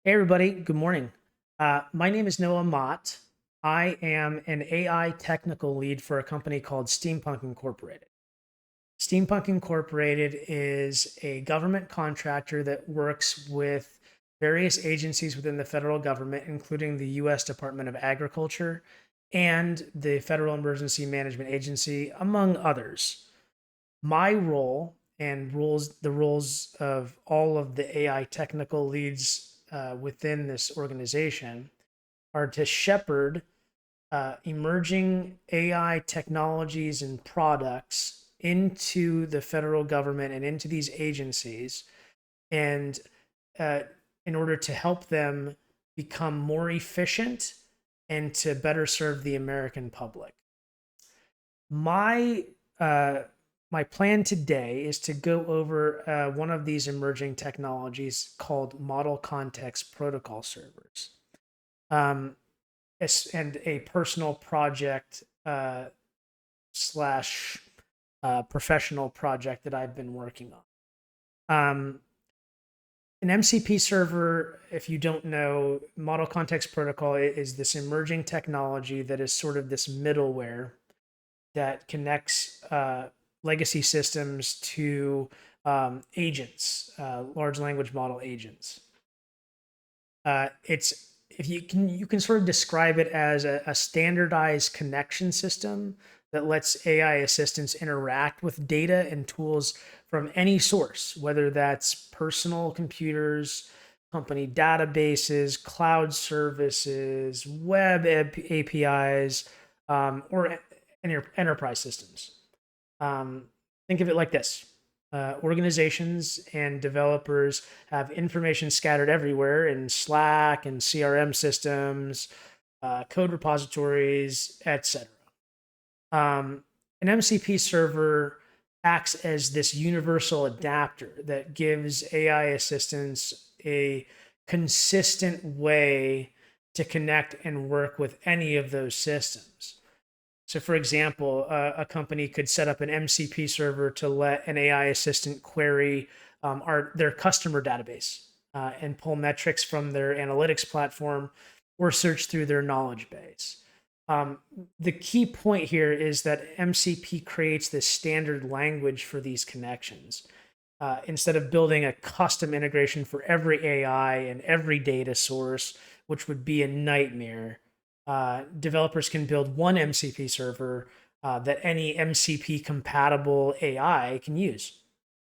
Hey, everybody. Good morning. My name is Noah Mott. I am an AI technical lead for a company called Steampunk Incorporated. Steampunk Incorporated is a government contractor that works with various agencies within the federal government, including the U.S. Department of Agriculture and the Federal Emergency Management Agency, among others. My role and the roles of all of the AI technical leads within this organization are to shepherd emerging AI technologies and products into the federal government and into these agencies, and uh, in order to help them become more efficient and to better serve the American public. My uh, my plan today is to go over one of these emerging technologies called Model Context Protocol servers, um, and a personal project slash professional project that I've been working on. An MCP server, if you don't know, Model Context Protocol is this emerging technology that is sort of this middleware that connects legacy systems to agents, large language model agents. It's if you can sort of describe it as a standardized connection system that lets AI assistants interact with data and tools from any source, whether that's personal computers, company databases, cloud services, web APIs, or enterprise systems. Um, think of it like this. Organizations and developers have information scattered everywhere in Slack and CRM systems, code repositories, etc. An MCP server acts as this universal adapter that gives AI assistants a consistent way to connect and work with any of those systems. So, for example, a company could set up an MCP server to let an AI assistant query their customer database and pull metrics from their analytics platform or search through their knowledge base. Um, the key point here is that MCP creates this standard language for these connections. Instead of building a custom integration for every AI and every data source, which would be a nightmare, developers can build one MCP server that any MCP compatible AI can use.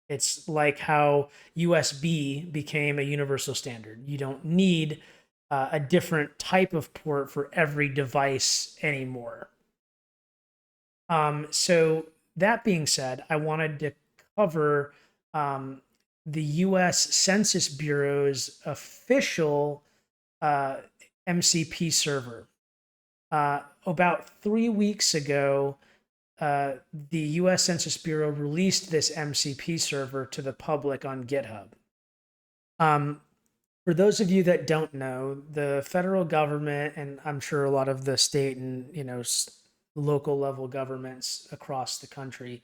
It's like how USB became a universal standard. You don't need a different type of port for every device anymore. So that being said, I wanted to cover um, the U.S. Census Bureau's official uh, MCP server. About 3 weeks ago, the US Census Bureau released this MCP server to the public on GitHub. Um, for those of you that don't know, the federal government, and I'm sure a lot of the state and local level governments across the country,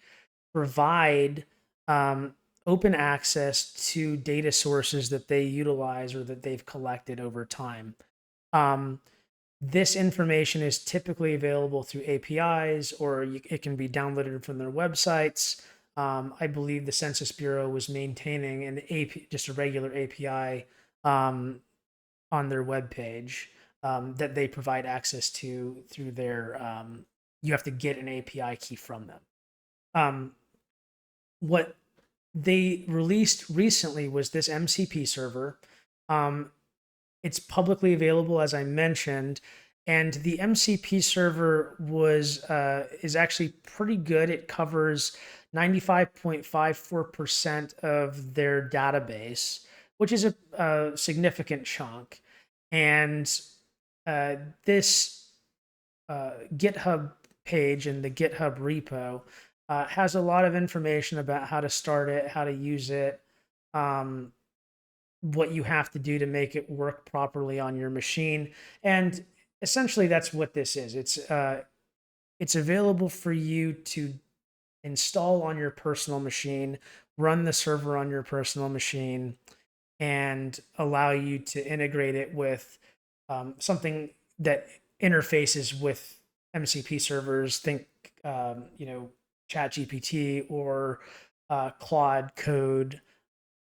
provide um, open access to data sources that they utilize or that they've collected over time. Um, this information is typically available through APIs, or it can be downloaded from their websites. I believe the Census Bureau was maintaining an AP, just a regular API um, on their webpage that they provide access to through their. You have to get an API key from them. What they released recently was this MCP server. Um, it's publicly available, as I mentioned, and the MCP server is actually pretty good. It covers 95.54% of their database, which is a significant chunk. And this GitHub page and the GitHub repo has a lot of information about how to start it, how to use it, um, what you have to do to make it work properly on your machine. And essentially, that's what this is. It's available for you to install on your personal machine, run the server on your personal machine, and allow you to integrate it with something that interfaces with MCP servers. Think, ChatGPT or Claude Code,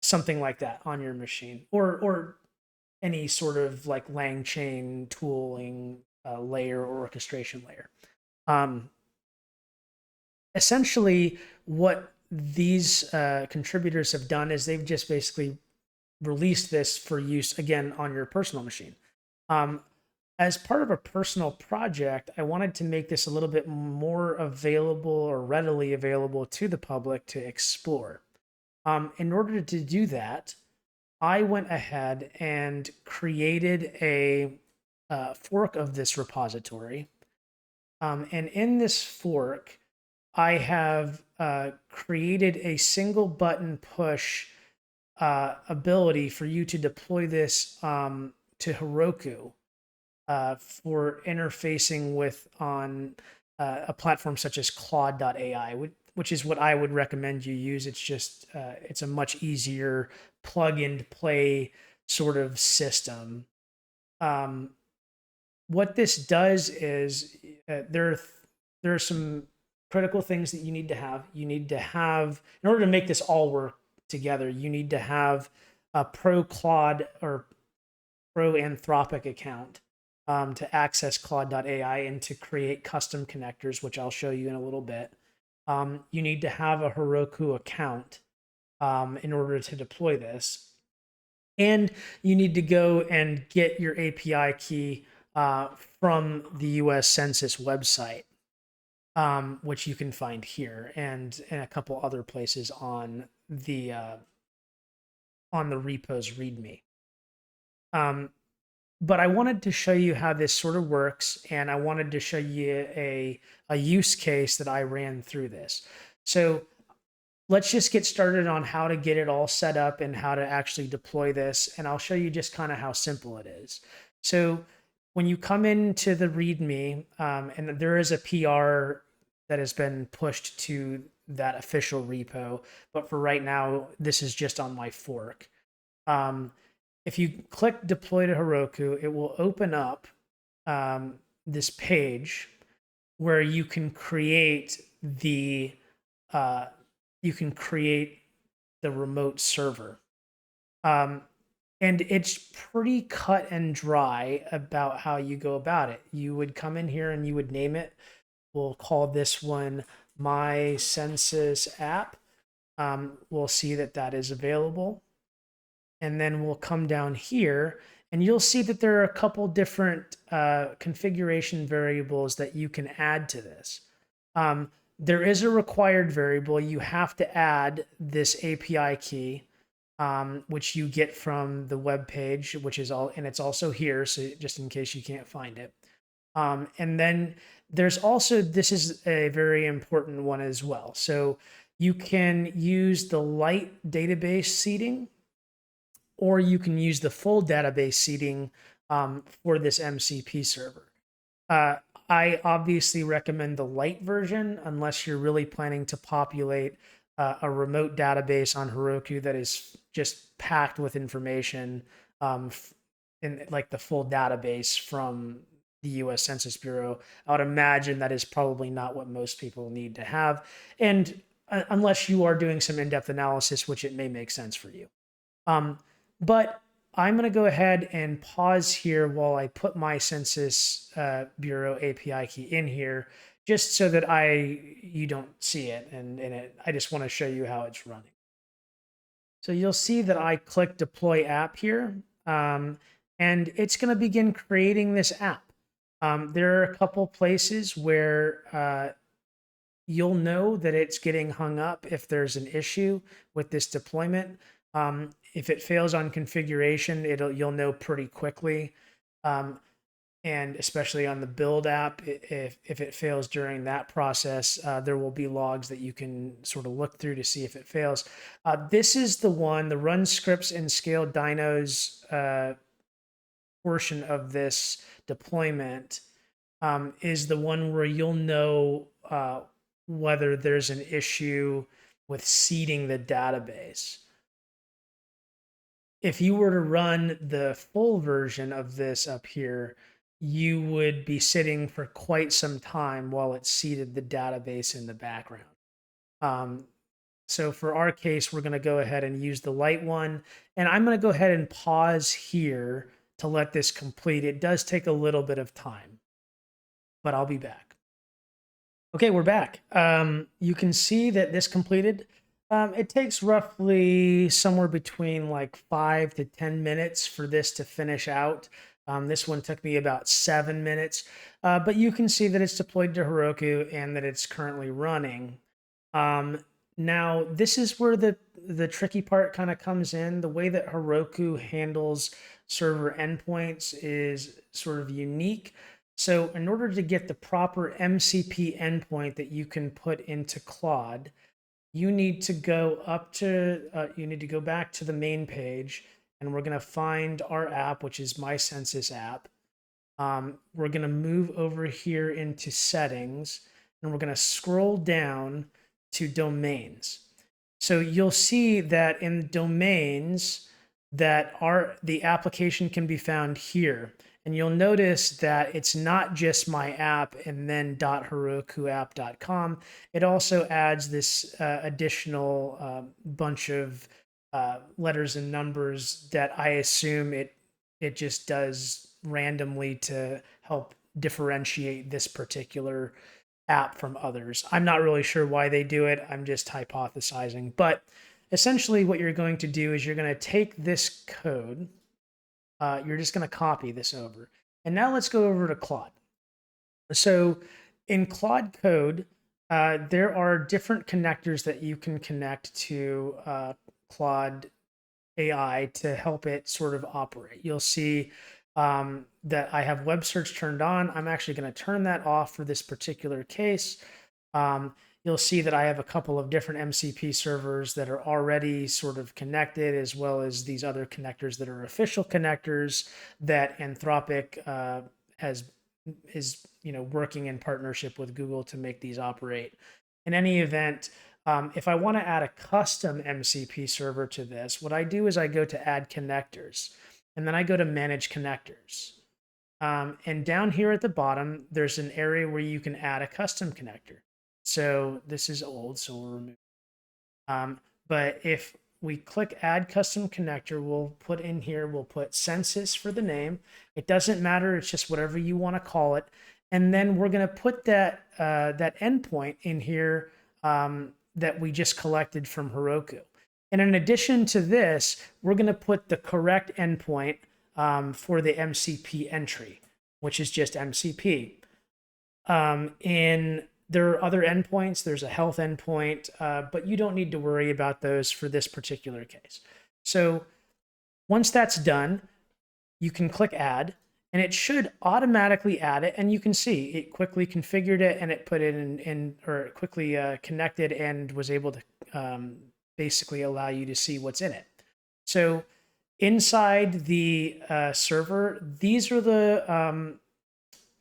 something like that on your machine, or any sort of like LangChain tooling layer or orchestration layer. Um, Essentially, what these contributors have done is they've just basically released this for use again on your personal machine. Um, as part of a personal project, I wanted to make this a little bit more available or readily available to the public to explore. In order to do that, I went ahead and created a fork of this repository. And in this fork, I have created a single button push ability for you to deploy this to Heroku for interfacing with on a platform such as Claude.ai, which is what I would recommend you use. It's just it's a much easier plug and play sort of system. Um, what this does is there are some critical things that you need to have. You need to have, in order to make this all work together, you need to have a Pro Claude or Pro Anthropic account to access Claude.ai and to create custom connectors, which I'll show you in a little bit. You need to have a Heroku account in order to deploy this. And you need to go and get your API key from the US Census website, which you can find here and in a couple other places on the repos README. But I wanted to show you how this sort of works, and I wanted to show you a use case that I ran through this. So let's just get started on how to get it all set up and how to actually deploy this. And I'll show you just kind of how simple it is. So when you come into the README, and there is a PR that has been pushed to that official repo, but for right now, this is just on my fork. If you click deploy to Heroku, it will open up this page where you can create the remote server. And it's pretty cut and dry about how you go about it. You would come in here and you would name it. We'll call this one My Census App. We'll see that that is available. And then we'll come down here and you'll see that there are a couple different configuration variables that you can add to this. There is a required variable. You have to add this API key, which you get from the web page, which is all, and it's also here, so just in case you can't find it. And then there's also, this is a very important one as well. So you can use the light database seeding, or you can use the full database seeding for this MCP server. I obviously recommend the light version unless you're really planning to populate a remote database on Heroku that is just packed with information in like the full database from the US Census Bureau. I would imagine that is probably not what most people need to have. And unless you are doing some in-depth analysis, which it may make sense for you. But I'm going to go ahead and pause here while I put my Census Bureau API key in here, just so that you don't see it, and I just want to show you how it's running. So you'll see that I click Deploy App here, and it's going to begin creating this app. There are a couple places where you'll know that it's getting hung up if there's an issue with this deployment. If it fails on configuration, you'll know pretty quickly. And especially on the build app, if it fails during that process, there will be logs that you can sort of look through to see if it fails. This is the one, the run scripts and scale dynos portion of this deployment is the one where you'll know whether there's an issue with seeding the database. if you were to run the full version of this up here, you would be sitting for quite some time while it seeded the database in the background. Um, so for our case, we're going to go ahead and use the light one. And I'm going to go ahead and pause here to let this complete. It does take a little bit of time, but I'll be back. Okay, we're back. You can see that this completed. It takes roughly somewhere between like 5 to 10 minutes for this to finish out. This one took me about 7 minutes, but you can see that it's deployed to Heroku and that it's currently running. Now, this is where the tricky part kind of comes in. The way that Heroku handles server endpoints is sort of unique. So in order to get the proper MCP endpoint that you can put into Claude, you need to go back to the main page, and we're going to find our app, which is my Census app. We're going to move over here into settings, and we're going to scroll down to domains. So you'll see that in domains that the application can be found here. And you'll notice that it's not just my app and then .herokuapp.com. It also adds this additional bunch of letters and numbers that I assume it just does randomly to help differentiate this particular app from others. I'm not really sure why they do it. I'm just hypothesizing. But essentially what you're going to do is you're going to take this code, you're just going to copy this over. And now let's go over to Claude. So in Claude code, there are different connectors that you can connect to Claude AI to help it sort of operate. You'll see that I have web search turned on. I'm actually going to turn that off for this particular case. You'll see that I have a couple of different MCP servers that are already sort of connected, as well as these other connectors that are official connectors that Anthropic is working in partnership with Google to make these operate. In any event, if I want to add a custom MCP server to this, what I do is I go to Add Connectors, and then I go to Manage Connectors. And down here at the bottom, there's an area where you can add a custom connector. So this is old, so we'll remove. But if we click Add Custom Connector, we'll put Census for the name. It doesn't matter, it's just whatever you want to call it. And then we're going to put that endpoint in here that we just collected from Heroku. And in addition to this, we're going to put the correct endpoint for the MCP entry, which is just MCP. There are other endpoints. There's a health endpoint, but you don't need to worry about those for this particular case. So once that's done, you can click Add, and it should automatically add it. And you can see it quickly configured it, and it put it or it quickly connected and was able to basically allow you to see what's in it. So inside the server, these are the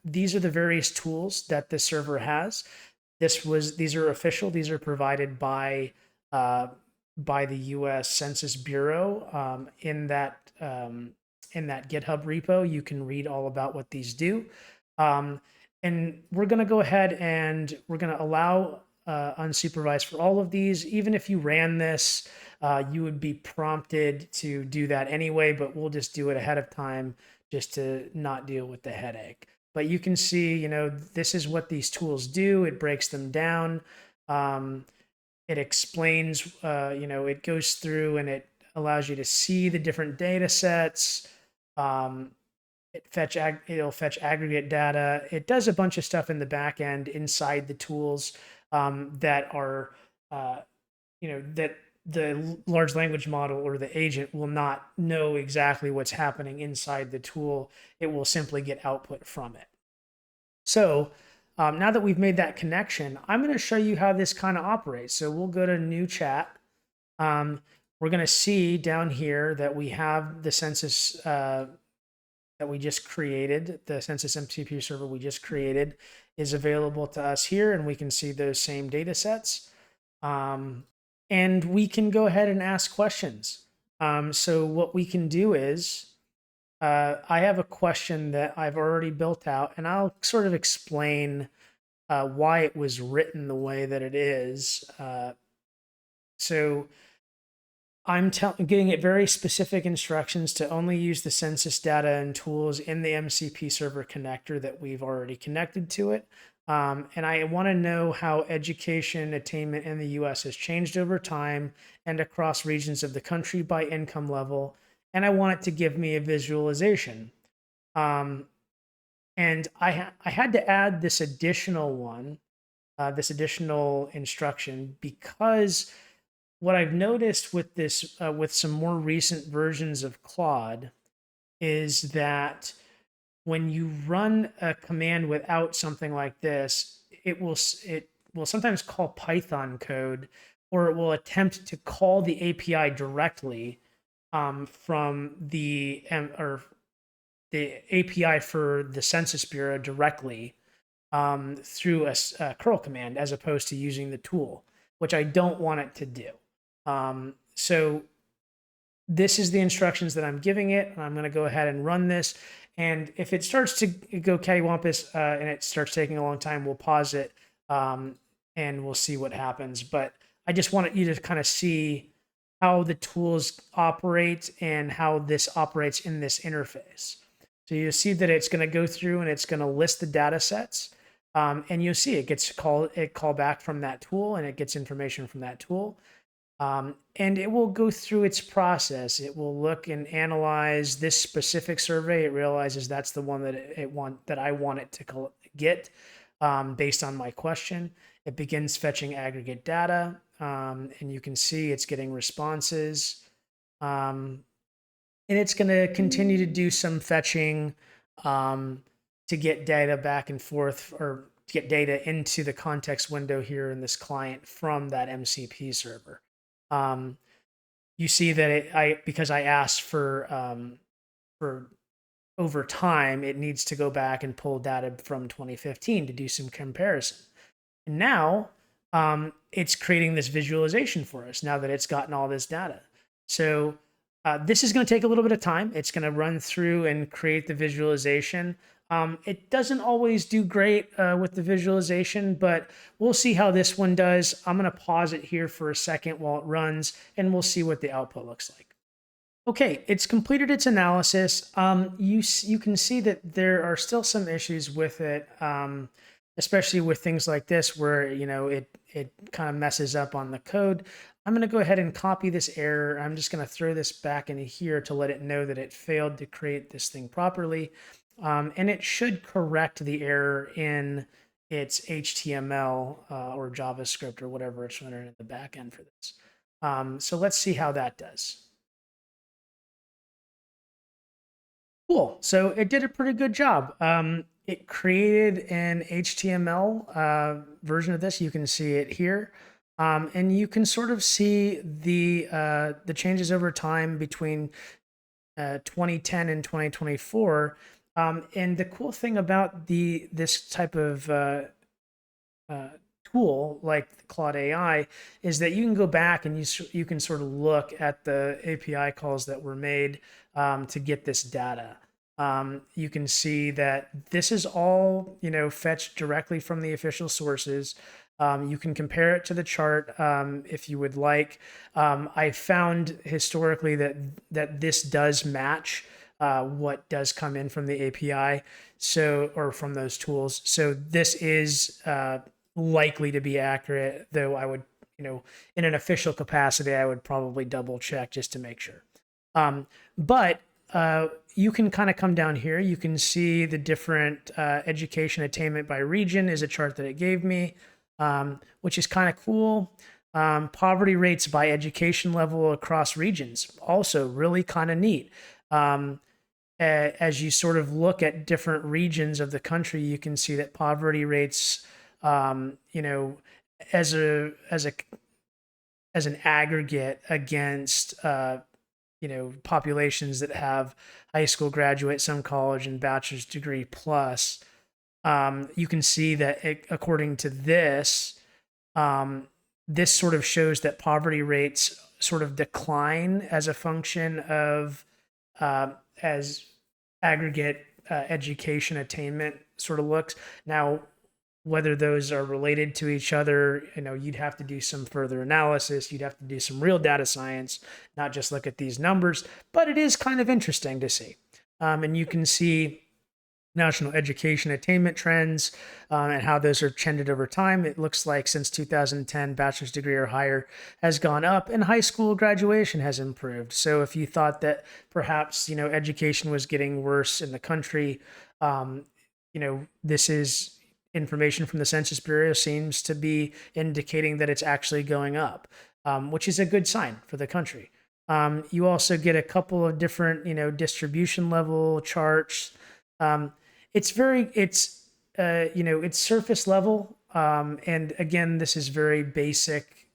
various tools that the server has. These are official. These are provided by the U.S. Census Bureau. In that GitHub repo, you can read all about what these do. And we're going to go ahead and we're going to allow unsupervised for all of these. Even if you ran this, you would be prompted to do that anyway, but we'll just do it ahead of time just to not deal with the headache. But you can see, this is what these tools do. It breaks them down. It explains, it goes through and it allows you to see the different data sets. It'll fetch aggregate data. It does a bunch of stuff in the back end inside the tools that are, that the large language model or the agent will not know exactly what's happening inside the tool. It will simply get output from it. So now that we've made that connection, I'm going to show you how this kind of operates. So we'll go to New Chat. We're going to see down here that we have the census that we just created. The Census MCP server we just created is available to us here, and we can see those same data sets. And we can go ahead and ask questions. So what we can do is, I have a question that I've already built out, and I'll sort of explain why it was written the way that it is. So I'm getting it very specific instructions to only use the census data and tools in the MCP server connector that we've already connected to it. And I want to know how education attainment in the US has changed over time and across regions of the country by income level. And I want it to give me a visualization. Um, and I had to add this additional one, this additional instruction, because what I've noticed with this, with some more recent versions of Claude, is that when you run a command without something like this, it will sometimes call Python code, or it will attempt to call the API directly from or the API for the Census Bureau directly through a curl command, as opposed to using the tool, which I don't want it to do. So this is the instructions that I'm giving it, and I'm going to go ahead and run this. And if it starts to go cattywampus and it starts taking a long time, we'll pause it and we'll see what happens. But I just wanted you to kind of see how the tools operate and how this operates in this interface. So you see that it's going to go through and it's going to list the data sets. And you'll see it call back from that tool, and it gets information from that tool. And it will go through its process. It will look and analyze this specific survey. It realizes that's the one that I want it to get based on my question. It begins fetching aggregate data, and you can see it's getting responses. And it's going to continue to do some fetching to get data back and forth, or to get data into the context window here in this client from that MCP server. You see that because I asked for over time, it needs to go back and pull data from 2015 to do some comparison. And now it's creating this visualization for us now that it's gotten all this data. So this is going to take a little bit of time. It's going to run through and create the visualization. It doesn't always do great with the visualization, but we'll see how this one does. I'm going to pause it here for a second while it runs, and we'll see what the output looks like. Okay, it's completed its analysis. You can see that there are still some issues with it, especially with things like this where it kind of messes up on the code. I'm going to go ahead and copy this error. I'm just going to throw this back into here to let it know that it failed to create this thing properly. And it should correct the error in its HTML or JavaScript or whatever it's running in the back end for this. So let's see how that does. Cool. So it did a pretty good job. It created an HTML version of this. You can see it here. And you can sort of see the changes over time between 2010 and 2024. And the cool thing about this type of tool like Claude AI is that you can go back and you can sort of look at the API calls that were made to get this data. You can see that this is all fetched directly from the official sources. You can compare it to the chart if you would like. I found historically that this does match what does come in from the API, or from those tools. So this is likely to be accurate, though I would, in an official capacity, I would probably double check just to make sure. But you can kind of come down here. You can see the different education attainment by region is a chart that it gave me, which is kind of cool. Poverty rates by education level across regions, also really kind of neat. As you sort of look at different regions of the country, you can see that poverty rates, as an aggregate against populations that have high school graduate, some college, and bachelor's degree plus, you can see that according to this, this sort of shows that poverty rates sort of decline as a function of as aggregate education attainment sort of looks. Now, whether those are related to each other, you'd have to do some further analysis. You'd have to do some real data science, not just look at these numbers. But it is kind of interesting to see. And you can see national education attainment trends and how those are trended over time. It looks like since 2010, bachelor's degree or higher has gone up and high school graduation has improved. So if you thought that perhaps, education was getting worse in the country, this is information from the Census Bureau seems to be indicating that it's actually going up, which is a good sign for the country. You also get a couple of different, distribution level charts. It's surface level. And again, this is very basic.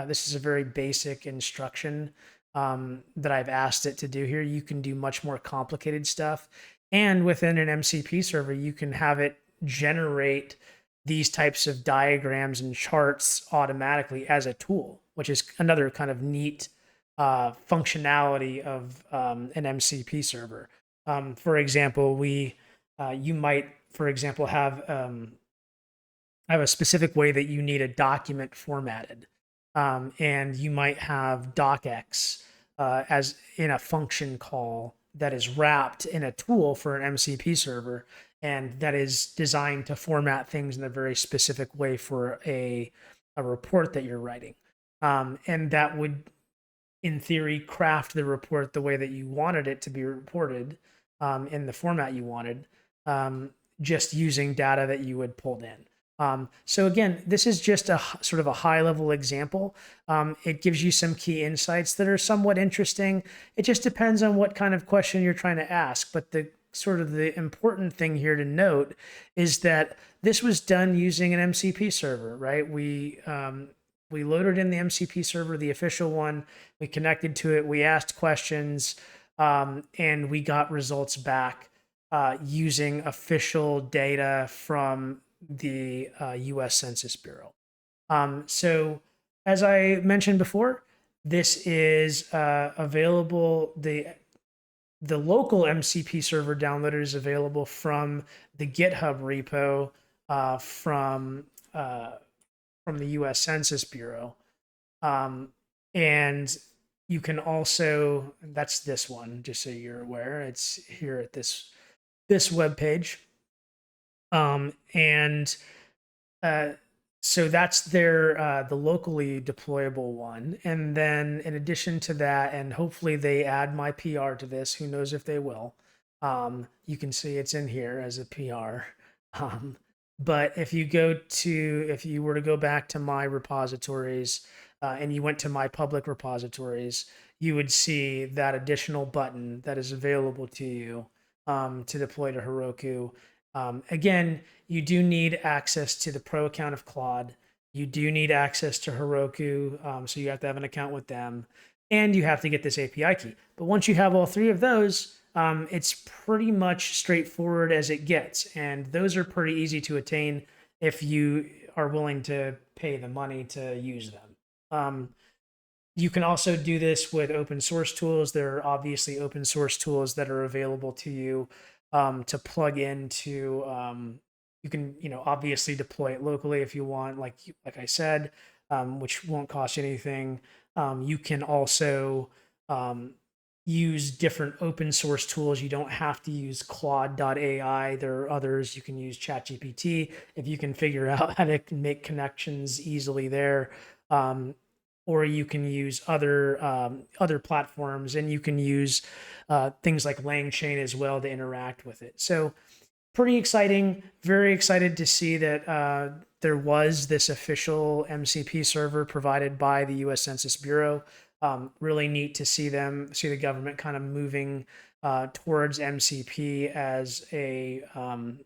This is a very basic instruction that I've asked it to do here. You can do much more complicated stuff. And within an MCP server, you can have it generate these types of diagrams and charts automatically as a tool, which is another kind of neat functionality of an MCP server. For example, you might, for example, have a specific way that you need a document formatted, and you might have docx as in a function call that is wrapped in a tool for an MCP server, and that is designed to format things in a very specific way for a report that you're writing. And that would, in theory, craft the report the way that you wanted it to be reported in the format you wanted, just using data that you had pulled in. So again, this is just a sort of a high-level example. It gives you some key insights that are somewhat interesting. It just depends on what kind of question you're trying to ask. But the important thing here to note is that this was done using an MCP server, right? We loaded in the MCP server, the official one. We connected to it. We asked questions, and we got results back using official data from the U.S. Census Bureau. So as I mentioned before, this is available. The local MCP server downloader is available from the GitHub repo from the U.S. Census Bureau. And you can also, that's this one, just so you're aware, it's here at this webpage. So that's the locally deployable one. And then in addition to that, and hopefully they add my PR to this, who knows if they will, you can see it's in here as a PR. But if you were to go back to my repositories and you went to my public repositories, you would see that additional button that is available to you to deploy to Heroku. Again, you do need access to the pro account of Claude. You do need access to Heroku, so you have to have an account with them, and you have to get this API key. But once you have all three of those, it's pretty much straightforward as it gets, and those are pretty easy to attain if you are willing to pay the money to use them. You can also do this with open source tools. There are obviously open source tools that are available to you to plug into. You can, obviously deploy it locally if you want, like I said, which won't cost you anything. You can also use different open source tools. You don't have to use Claude.ai. There are others. You can use ChatGPT if you can figure out how to make connections easily there. Or you can use other platforms, and you can use things like LangChain as well to interact with it. So pretty exciting. Very excited to see that there was this official MCP server provided by the U.S. Census Bureau. Really neat to see the government kind of moving towards MCP as an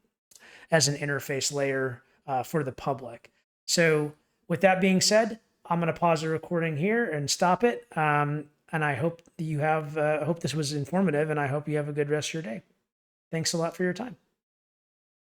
interface layer for the public. So with that being said, I'm going to pause the recording here and stop it. And I hope you have, I hope this was informative, and I hope you have a good rest of your day. Thanks a lot for your time.